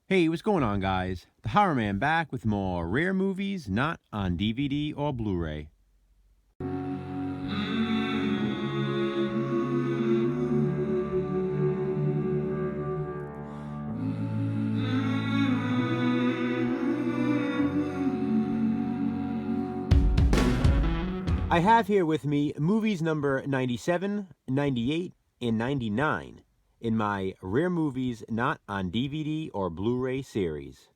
Hey, what's going on, guys? The Horror Man back with more rare movies not on DVD or Blu-ray. I have here with me movies number 97, 98, and 99 in my rare movies not on DVD or Blu-ray series.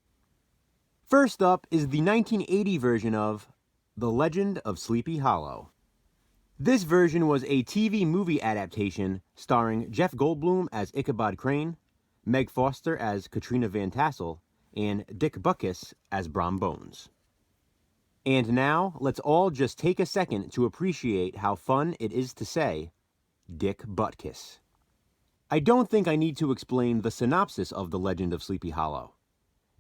First up is the 1980 version of The Legend of Sleepy Hollow. This version was a TV movie adaptation starring Jeff Goldblum as Ichabod Crane, Meg Foster as Katrina Van Tassel, and Dick Butkus as Brom Bones. And now, let's all just take a second to appreciate how fun it is to say, Dick Butkus. I don't think I need to explain the synopsis of The Legend of Sleepy Hollow.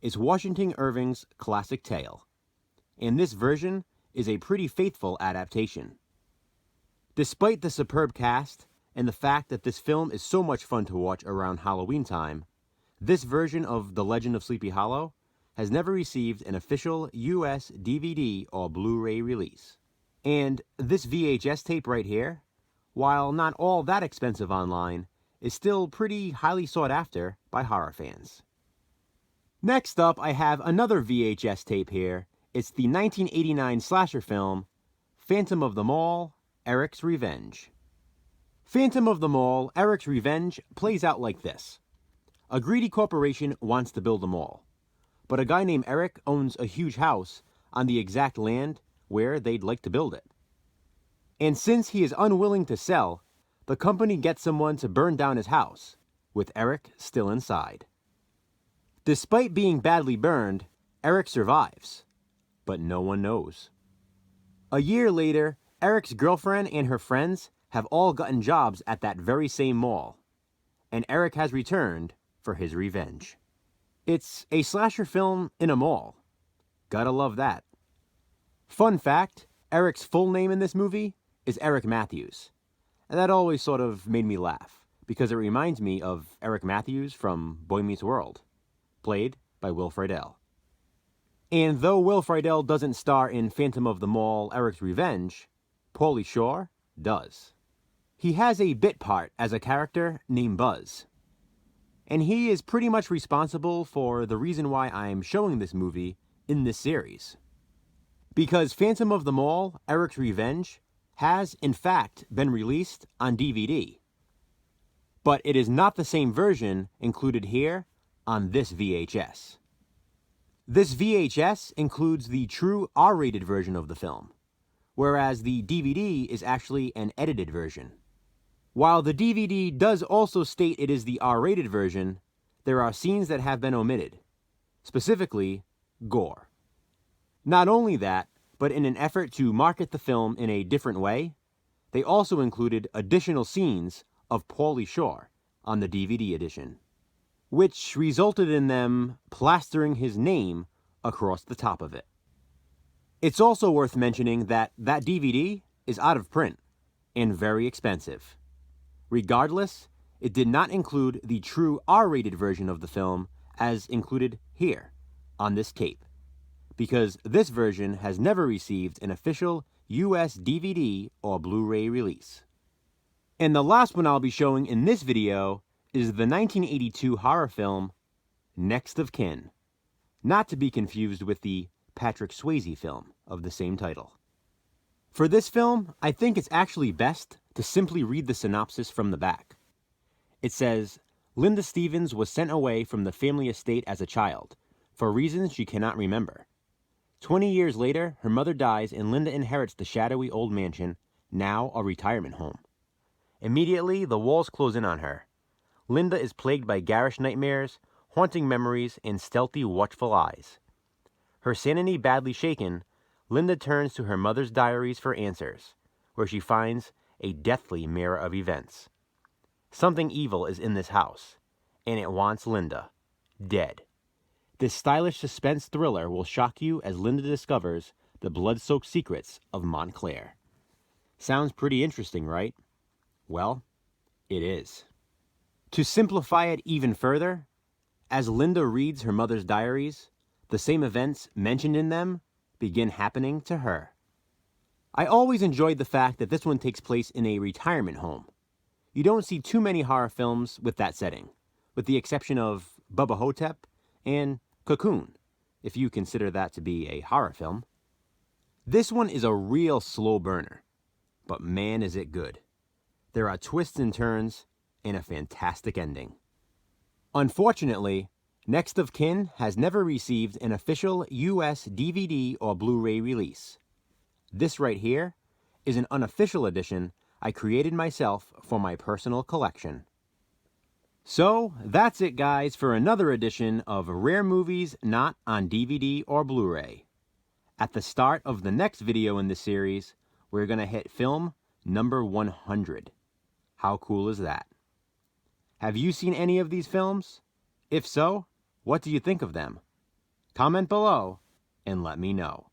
It's Washington Irving's classic tale, and this version is a pretty faithful adaptation. Despite the superb cast and the fact that this film is so much fun to watch around Halloween time, this version of The Legend of Sleepy Hollow has never received an official US DVD or Blu-ray release. And this VHS tape right here, while not all that expensive online, is still pretty highly sought after by horror fans. Next up, I have another VHS tape here. It's the 1989 slasher film, Phantom of the Mall, Eric's Revenge. Phantom of the Mall, Eric's Revenge plays out like this. A greedy corporation wants to build a mall, but a guy named Eric owns a huge house on the exact land where they'd like to build it. And since he is unwilling to sell, the company gets someone to burn down his house, with Eric still inside. Despite being badly burned, Eric survives, but no one knows. A year later, Eric's girlfriend and her friends have all gotten jobs at that very same mall, and Eric has returned for his revenge. It's a slasher film in a mall. Gotta love that. Fun fact, Eric's full name in this movie is Eric Matthews. And that always sort of made me laugh, because it reminds me of Eric Matthews from Boy Meets World, played by Will Friedle. And though Will Friedle doesn't star in Phantom of the Mall, Eric's Revenge, Pauly Shore does. He has a bit part as a character named Buzz. And he is pretty much responsible for the reason why I'm showing this movie in this series. Because Phantom of the Mall, Eric's Revenge, has in fact been released on DVD. But it is not the same version included here on this VHS. This VHS includes the true R-rated version of the film, whereas the DVD is actually an edited version. While the DVD does also state it is the R-rated version, there are scenes that have been omitted, specifically gore. Not only that, but in an effort to market the film in a different way, they also included additional scenes of Pauly Shore on the DVD edition, which resulted in them plastering his name across the top of it. It's also worth mentioning that that DVD is out of print and very expensive. Regardless, it did not include the true R-rated version of the film as included here on this tape, because this version has never received an official US DVD or Blu-ray release. And the last one I'll be showing in this video is the 1982 horror film Next of Kin, not to be confused with the Patrick Swayze film of the same title. For this film, I think it's actually best to simply read the synopsis from the back. It says, Linda Stevens was sent away from the family estate as a child, for reasons she cannot remember. 20 years later, her mother dies and Linda inherits the shadowy old mansion, now a retirement home. Immediately, the walls close in on her. Linda is plagued by garish nightmares, haunting memories, and stealthy, watchful eyes. Her sanity badly shaken, Linda turns to her mother's diaries for answers, where she finds a deathly mirror of events. Something evil is in this house, and it wants Linda dead. This stylish suspense thriller will shock you as Linda discovers the blood-soaked secrets of Montclair. Sounds pretty interesting, right? Well, it is. To simplify it even further, As Linda reads her mother's diaries, the same events mentioned in them begin happening to her. I always enjoyed the fact that this one takes place in a retirement home. You don't see too many horror films with that setting, with the exception of Bubba Hotep and Cocoon, if you consider that to be a horror film. This one is a real slow burner, but man is it good. There are twists and turns and a fantastic ending. Unfortunately, Next of Kin has never received an official US DVD or Blu-ray release. This right here is an unofficial edition I created myself for my personal collection. So, that's it guys for another edition of Rare Movies Not on DVD or Blu-ray. At the start of the next video in this series, we're going to hit film number 100. How cool is that? Have you seen any of these films? If so, what do you think of them? Comment below and let me know.